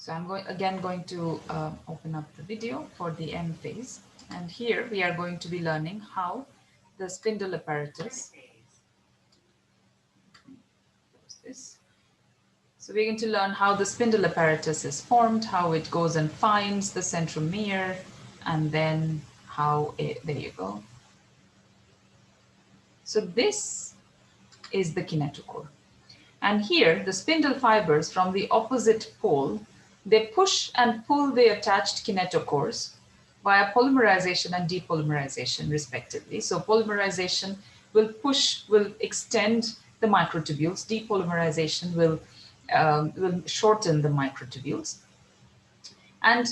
So I'm going to open up the video for the M phase. And here we are going to be learning how the spindle apparatus, this. So we're going to learn how the spindle apparatus is formed, how it goes and finds the centromere, and then how it, there you go. So this is the kinetochore. And here, the spindle fibers from the opposite pole, they push and pull the attached kinetochores via polymerization and depolymerization, respectively. So polymerization will extend the microtubules. Depolymerization will shorten the microtubules. And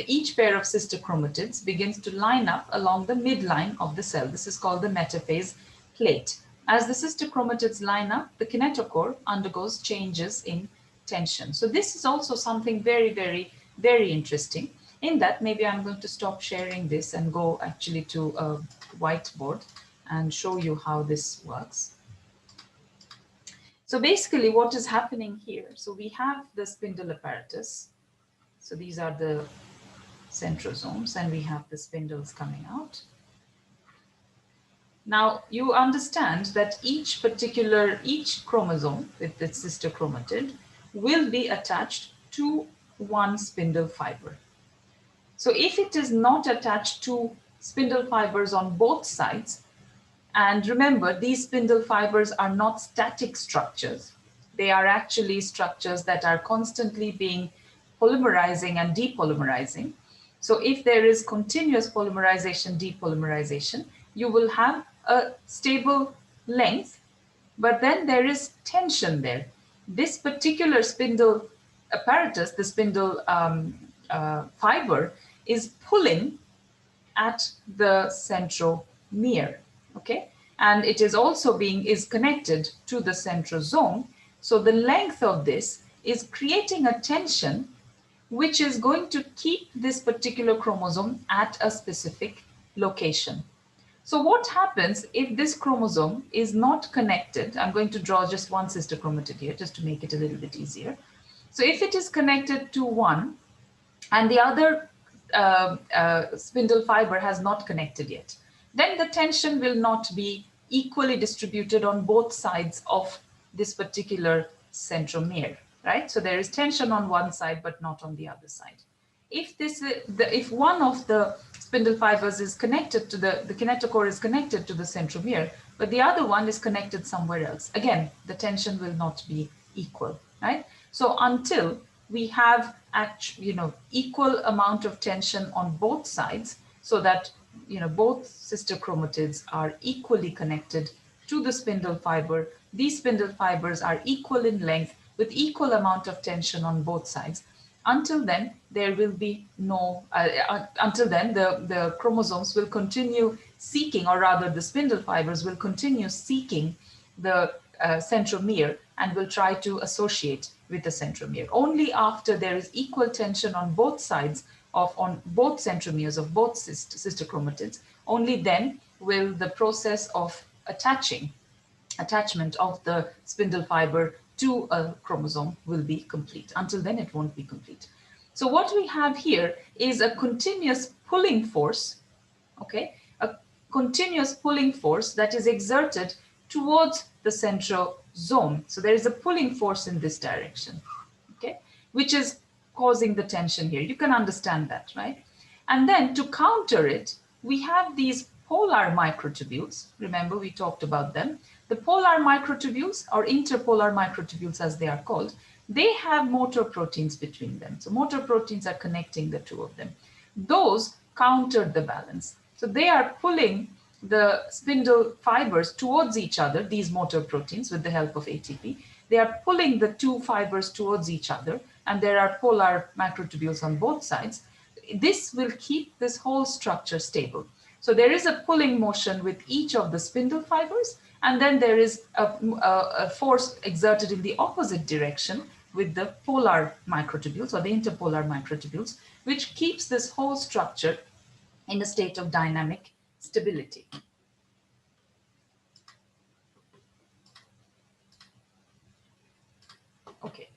each pair of sister chromatids begins to line up along the midline of the cell. This is called the metaphase plate. As the sister chromatids line up, the kinetochore undergoes changes in tension. So this is also something very, very, very interesting. In that, maybe I'm going to stop sharing this and go actually to a whiteboard and show you how this works. So basically what is happening here, so we have the spindle apparatus. So these are the centrosomes and we have the spindles coming out. Now you understand that each chromosome with its sister chromatid will be attached to one spindle fiber. So if it is not attached to spindle fibers on both sides, and remember these spindle fibers are not static structures, they are actually structures that are constantly being polymerizing and depolymerizing. So if there is continuous polymerization, depolymerization, you will have a stable length, but then there is tension there. This particular spindle apparatus, the spindle fiber, is pulling at the centromere, okay? And it is also is connected to the centrosome. So the length of this is creating a tension which is going to keep this particular chromosome at a specific location. So what happens if this chromosome is not connected? I'm going to draw just one sister chromatid here just to make it a little bit easier. So if it is connected to one and the other spindle fiber has not connected yet, then the tension will not be equally distributed on both sides of this particular centromere, right? So there is tension on one side, but not on the other side. If one of the spindle fibers is connected to the kinetochore is connected to the centromere, but the other one is connected somewhere else, again, the tension will not be equal, right? So until we have equal amount of tension on both sides, so that both sister chromatids are equally connected to the spindle fiber, these spindle fibers are equal in length with equal amount of tension on both sides. Until then, there will be no, until then, the chromosomes will continue seeking, or rather the spindle fibers will continue seeking the centromere and will try to associate with the centromere. Only after there is equal tension on both sides on both centromeres of both sister chromatids, only then will the process of attachment of the spindle fiber to a chromosome will be complete. Until then, it won't be complete. So what we have here is a continuous pulling force, okay? A continuous pulling force that is exerted towards the centrosome. So there is a pulling force in this direction, okay? Which is causing the tension here. You can understand that, right? And then to counter it, we have these polar microtubules. Remember, we talked about them. The polar microtubules, or interpolar microtubules as they are called, they have motor proteins between them. So motor proteins are connecting the two of them. Those counter the balance. So they are pulling the spindle fibers towards each other, these motor proteins, with the help of ATP. They are pulling the two fibers towards each other, and there are polar microtubules on both sides. This will keep this whole structure stable. So there is a pulling motion with each of the spindle fibers, and then there is a force exerted in the opposite direction with the polar microtubules or the interpolar microtubules, which keeps this whole structure in a state of dynamic stability. Okay,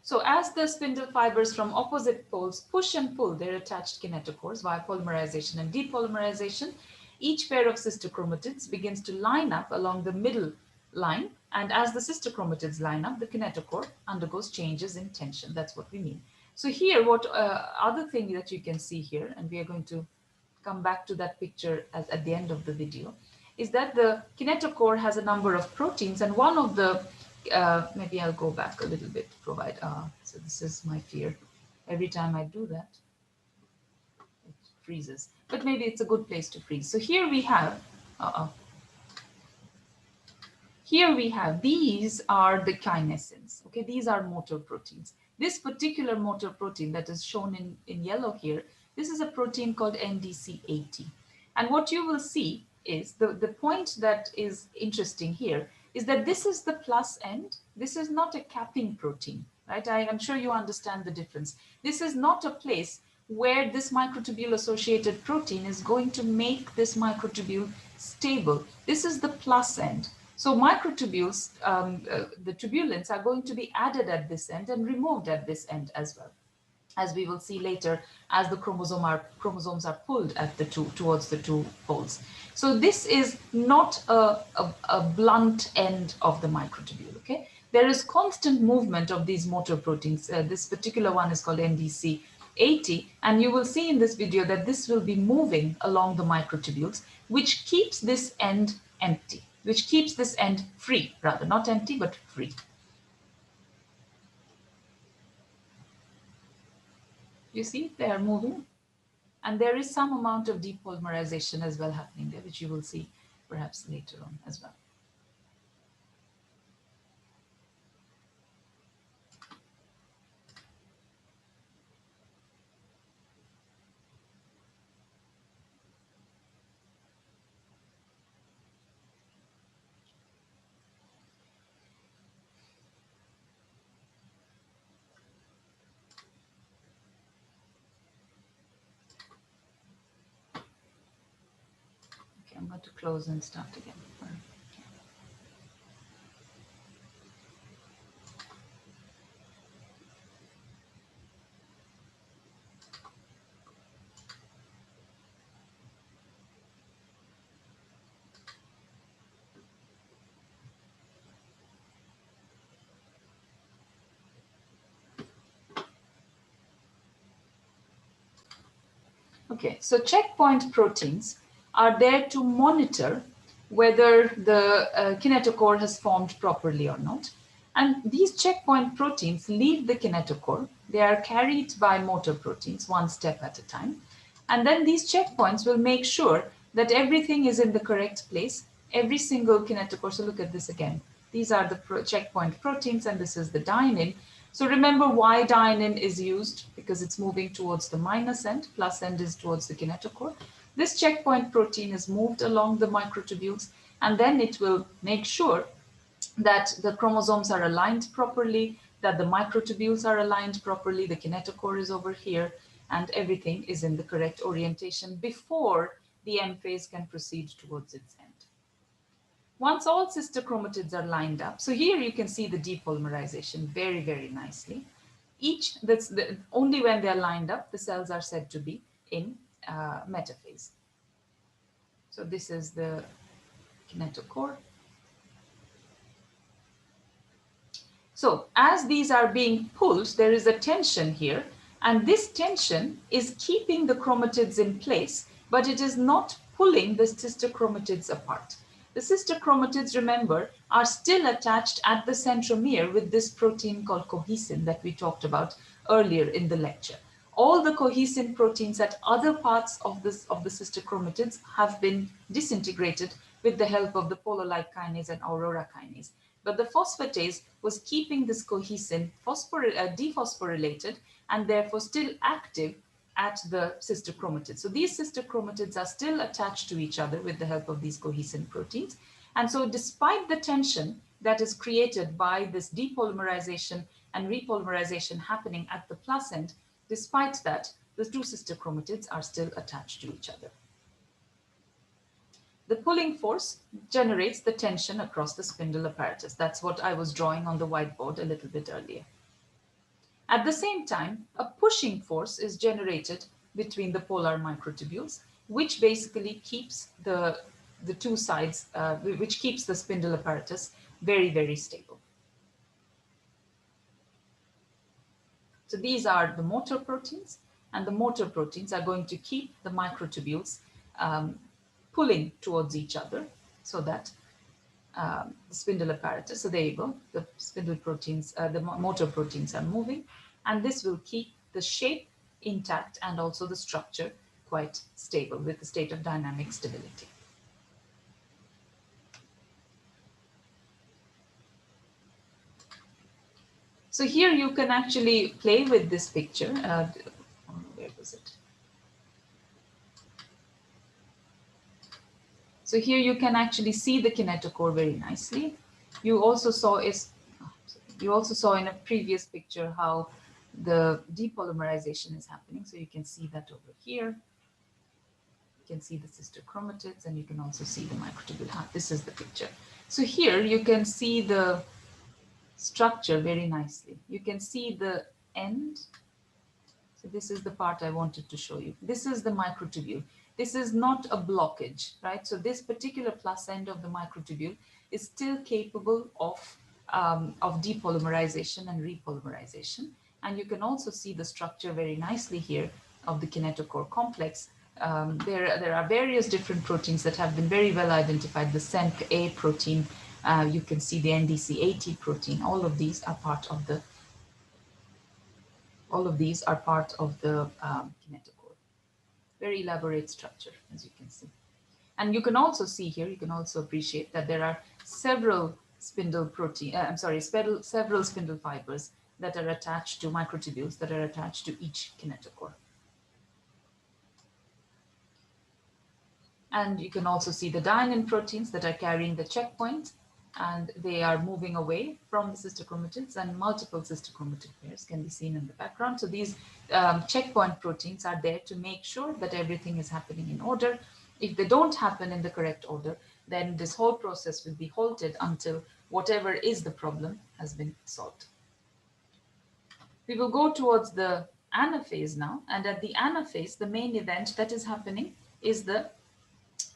So as the spindle fibers from opposite poles push and pull their attached kinetochores via polymerization and depolymerization, each pair of sister chromatids begins to line up along the middle line, and as the sister chromatids line up, the kinetochore undergoes changes in tension. That's what we mean. So here, what other thing that you can see here, and we are going to come back to that picture at the end of the video, is that the kinetochore has a number of proteins, and one of the maybe I'll go back a little bit, provide, so this is my fear. Every time I do that, it freezes. But maybe it's a good place to freeze. So here we have, here we have, these are the kinesins, okay? These are motor proteins. This particular motor protein that is shown in yellow here, this is a protein called NDC80. And what you will see is, the point that is interesting here is that this is the plus end. This is not a capping protein, right? I am sure you understand the difference. This is not a place where this microtubule associated protein is going to make this microtubule stable. This is the plus end. So microtubules, the tubulins are going to be added at this end and removed at this end as well, as we will see later, as the chromosomes are pulled at towards the two poles. So this is not a blunt end of the microtubule, okay? There is constant movement of these motor proteins. This particular one is called NDC80, and you will see in this video that this will be moving along the microtubules, which keeps this end empty, which keeps this end free, rather, not empty, but free. You see, they are moving. And there is some amount of depolymerization as well happening there, which you will see perhaps later on as well. Okay, I'm going to close and start again. Okay, so checkpoint proteins are there to monitor whether the kinetochore has formed properly or not. And these checkpoint proteins leave the kinetochore. They are carried by motor proteins one step at a time. And then these checkpoints will make sure that everything is in the correct place. Every single kinetochore, so look at this again. These are the checkpoint proteins, and this is the dynein. So remember why dynein is used, because it's moving towards the minus end, plus end is towards the kinetochore. This checkpoint protein is moved along the microtubules, and then it will make sure that the chromosomes are aligned properly, that the microtubules are aligned properly, the kinetochore is over here, and everything is in the correct orientation before the M phase can proceed towards its end. Once all sister chromatids are lined up, so here you can see the depolymerization very, very nicely. Only when they're lined up, the cells are said to be in metaphase. So this is the kinetochore. So as these are being pulled, there is a tension here, and this tension is keeping the chromatids in place, but it is not pulling the sister chromatids apart. The sister chromatids, remember, are still attached at the centromere with this protein called cohesin that we talked about earlier in the lecture. All the cohesin proteins at other parts of the sister chromatids have been disintegrated with the help of the polo-like kinase and aurora kinase. But the phosphatase was keeping this cohesin dephosphorylated and therefore still active at the sister chromatids. So these sister chromatids are still attached to each other with the help of these cohesin proteins. And so despite the tension that is created by this depolymerization and repolymerization happening at the plus end, despite that, the two sister chromatids are still attached to each other. The pulling force generates the tension across the spindle apparatus. That's what I was drawing on the whiteboard a little bit earlier. At the same time, a pushing force is generated between the polar microtubules, which basically keeps the two sides, which keeps the spindle apparatus very, very stable. So these are the motor proteins, and the motor proteins are going to keep the microtubules pulling towards each other so that the spindle apparatus, so there you go, the spindle proteins, the motor proteins are moving, and this will keep the shape intact and also the structure quite stable with the state of dynamic stability. So here you can actually play with this picture. Where was it? So here you can actually see the kinetochore very nicely. You also saw in a previous picture how the depolymerization is happening. So you can see that over here. You can see the sister chromatids, and you can also see the microtubule. This is the picture. So here you can see the structure very nicely. You can see the end. So this is the part I wanted to show you. This is the microtubule. This is not a blockage, right? So this particular plus end of the microtubule is still capable of depolymerization and repolymerization. And you can also see the structure very nicely here of the kinetochore complex. There are various different proteins that have been very well identified. The SENC-A protein, you can see the NDC-AT protein. All of these are part of the kinetochore. Very elaborate structure, as you can see. And you can also see here, you can also appreciate that there are several spindle fibers that are attached to microtubules that are attached to each kinetochore. And you can also see the dynein proteins that are carrying the checkpoint, and they are moving away from the sister chromatids, and multiple sister chromatid pairs can be seen in the background. So these checkpoint proteins are there to make sure that everything is happening in order. If they don't happen in the correct order, then this whole process will be halted until whatever is the problem has been solved. We will go towards the anaphase now, and at the anaphase, the main event that is happening is the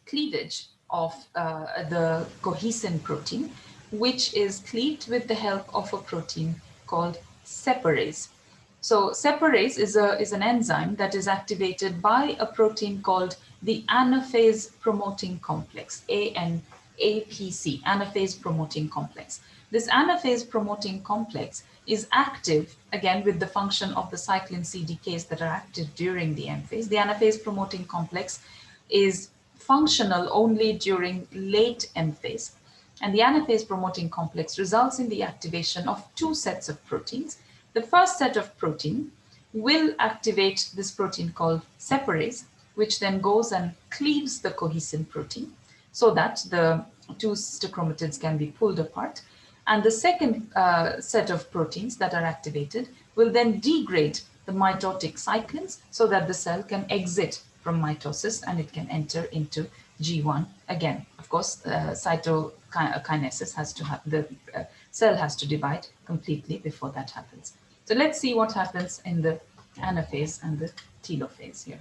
cleavage of the cohesin protein, which is cleaved with the help of a protein called separase. So separase is an enzyme that is activated by a protein called the anaphase promoting complex, APC, anaphase promoting complex. This anaphase promoting complex is active, again, with the function of the cyclin CDKs that are active during the M phase. The anaphase promoting complex is functional only during late M phase. And the anaphase promoting complex results in the activation of two sets of proteins. The first set of protein will activate this protein called separase, which then goes and cleaves the cohesin protein so that the two sister chromatids can be pulled apart. And the second set of proteins that are activated will then degrade the mitotic cyclins so that the cell can exit from mitosis and it can enter into G1 again. Of course, cytokinesis has to happen. The cell has to divide completely before that happens. So let's see what happens in the anaphase and the telophase here.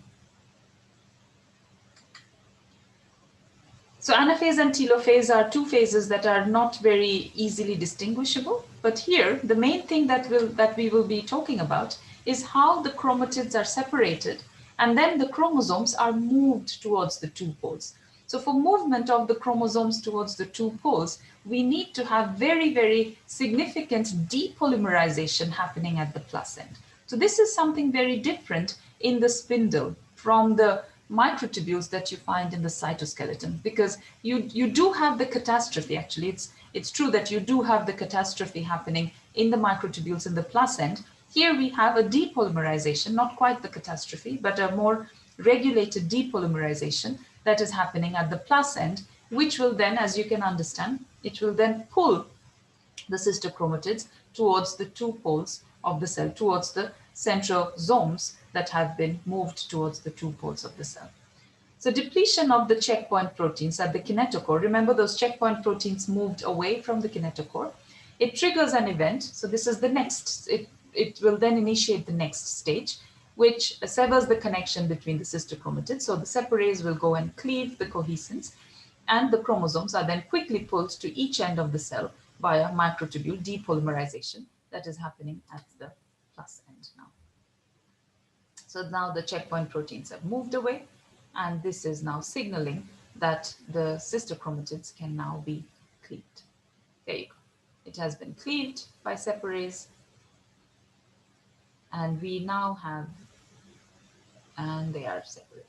So anaphase and telophase are two phases that are not very easily distinguishable. But here, the main thing that we will be talking about is how the chromatids are separated and then the chromosomes are moved towards the two poles. So for movement of the chromosomes towards the two poles, we need to have very, very significant depolymerization happening at the plus end. So this is something very different in the spindle from the microtubules that you find in the cytoskeleton, because you do have the catastrophe. Actually, it's true that you do have the catastrophe happening in the microtubules in the plus end. Here we have a depolymerization, not quite the catastrophe, but a more regulated depolymerization that is happening at the plus end, which will then, as you can understand, it will then pull the sister chromatids towards the two poles of the cell, towards the centrosomes that have been moved towards the two poles of the cell. So depletion of the checkpoint proteins at the kinetochore, remember those checkpoint proteins moved away from the kinetochore, it triggers an event. So this is the next, it will then initiate the next stage, which severs the connection between the sister chromatids. So the separase will go and cleave the cohesins, and the chromosomes are then quickly pulled to each end of the cell via microtubule depolymerization that is happening at the plus end now. So now the checkpoint proteins have moved away, and this is now signaling that the sister chromatids can now be cleaved. There you go. It has been cleaved by separase, and we now have, and they are separated.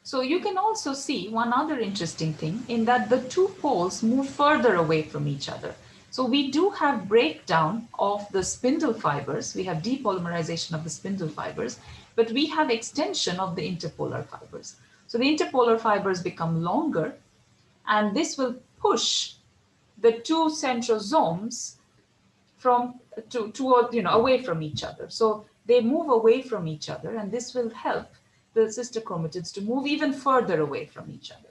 So you can also see one other interesting thing in that the two poles move further away from each other. So we do have breakdown of the spindle fibers. We have depolymerization of the spindle fibers, but we have extension of the interpolar fibers. So the interpolar fibers become longer, and this will push the two centrosomes toward, away from each other. So they move away from each other, and this will help the sister chromatids to move even further away from each other.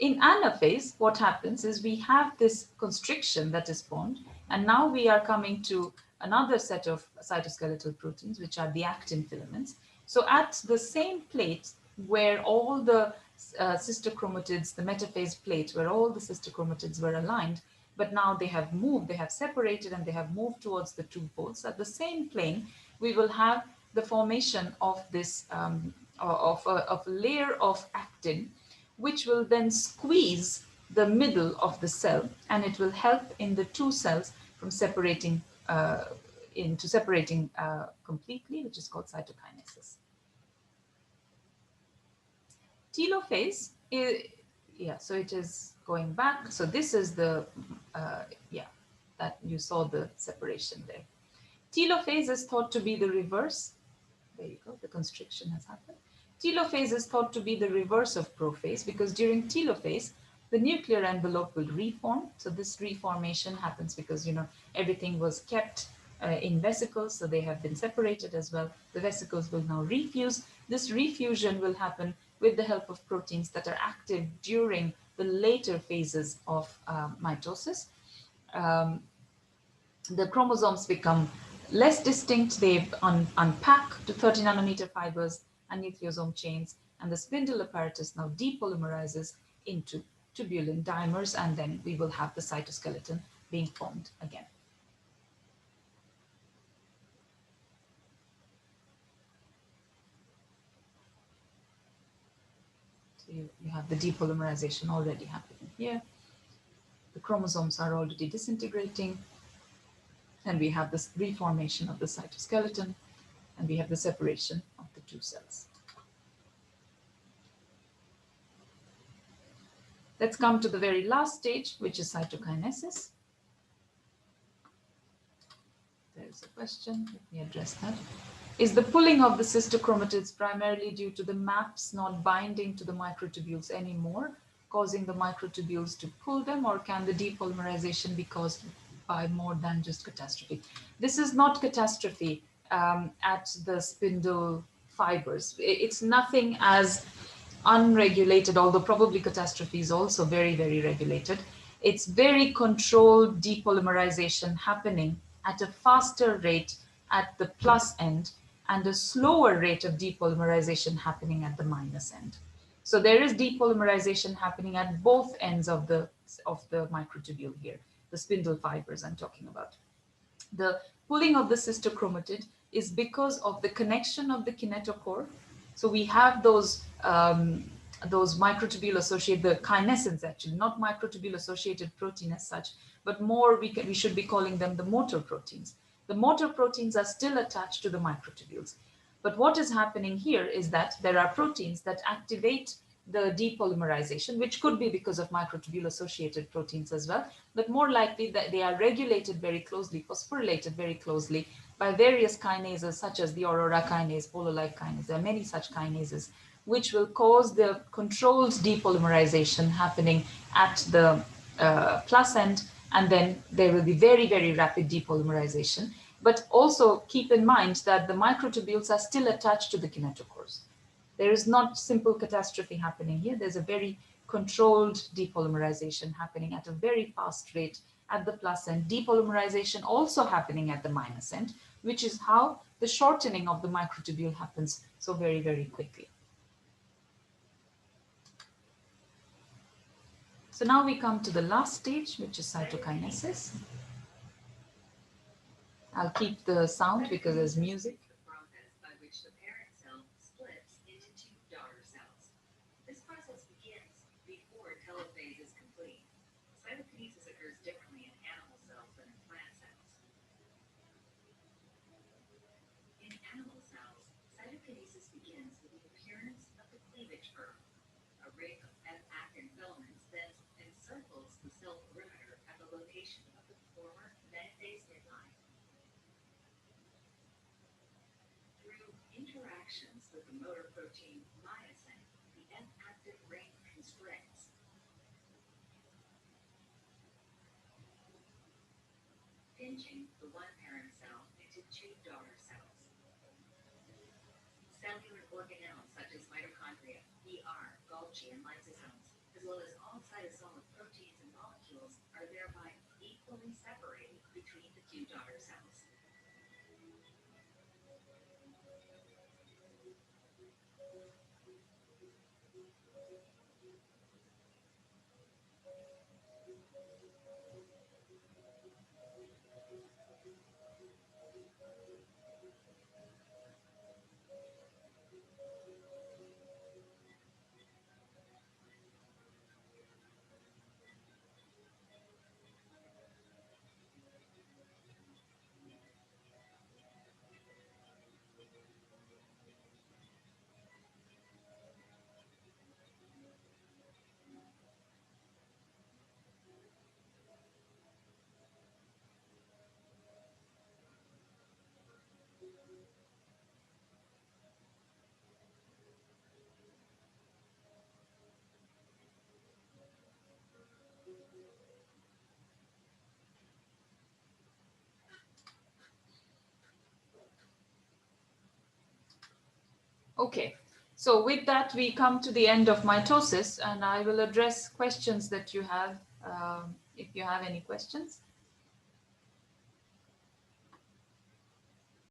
In anaphase, what happens is we have this constriction that is formed, and now we are coming to another set of cytoskeletal proteins, which are the actin filaments. So at the same plate where all the sister chromatids, the metaphase plate, where all the sister chromatids were aligned, but now they have moved, they have separated, and they have moved towards the two poles. At the same plane, we will have the formation of this of a layer of actin, which will then squeeze the middle of the cell, and it will help in the two cells from separating completely, which is called cytokinesis. Telophase, so it is going back. So this is the, that you saw the separation there. Telophase is thought to be the reverse. There you go, the constriction has happened. Telophase is thought to be the reverse of prophase, because during telophase, the nuclear envelope will reform. So this reformation happens because, everything was kept in vesicles, so they have been separated as well. The vesicles will now refuse. This refusion will happen with the help of proteins that are active during the later phases of mitosis. The chromosomes become less distinct. They unpack to 30 nanometer fibers and nucleosome chains, and the spindle apparatus now depolymerizes into tubulin dimers, and then we will have the cytoskeleton being formed again. So you have the depolymerization already happening here. The chromosomes are already disintegrating, and we have this reformation of the cytoskeleton, and we have the separation of the two cells. Let's come to the very last stage, which is cytokinesis. There's a question, let me address that. Is the pulling of the sister chromatids primarily due to the maps not binding to the microtubules anymore, causing the microtubules to pull them, or can the depolymerization be caused by more than just catastrophe? This is not catastrophe at the spindle fibers. It's nothing as unregulated, although probably catastrophe is also very, very regulated. It's very controlled depolymerization happening at a faster rate at the plus end, and a slower rate of depolymerization happening at the minus end. So there is depolymerization happening at both ends of the microtubule here, the spindle fibers I'm talking about. The pulling of the sister chromatid is because of the connection of the kinetochore. So we have those microtubule associated, the kinesins actually, not microtubule associated protein as such, but more we should be calling them the motor proteins. The motor proteins are still attached to the microtubules. But what is happening here is that there are proteins that activate the depolymerization, which could be because of microtubule associated proteins as well, but more likely that they are regulated very closely, phosphorylated very closely by various kinases such as the aurora kinase, polo-like kinase. There are many such kinases which will cause the controlled depolymerization happening at the plus end, and then there will be very, very rapid depolymerization. But also keep in mind that the microtubules are still attached to the kinetochores. There is not simple catastrophe happening here. There's a very controlled depolymerization happening at a very fast rate at the plus end, depolymerization also happening at the minus end, which is how the shortening of the microtubule happens so very, very quickly. So now we come to the last stage, which is cytokinesis. I'll keep the sound because there's music. The process by which the parent cell splits into two daughter cells. This process begins before telophase is complete. Cytokinesis occurs differently in animal cells than in plant cells. In animal cells, cytokinesis begins with the appearance of the cleavage verb, a ring of F-actin filaments that encircles the cell perimeter at the location of the former metaphase midline. Through interactions with the motor protein myosin, the F-actin ring constricts, pinching the one parent cell into two daughter cells. Cellular organelles such as mitochondria, Golgi, and lysosomes, as well as all cytosolic proteins and molecules, are thereby equally separated between the two daughter cells. Okay, so with that, we come to the end of mitosis, and I will address questions that you have, if you have any questions.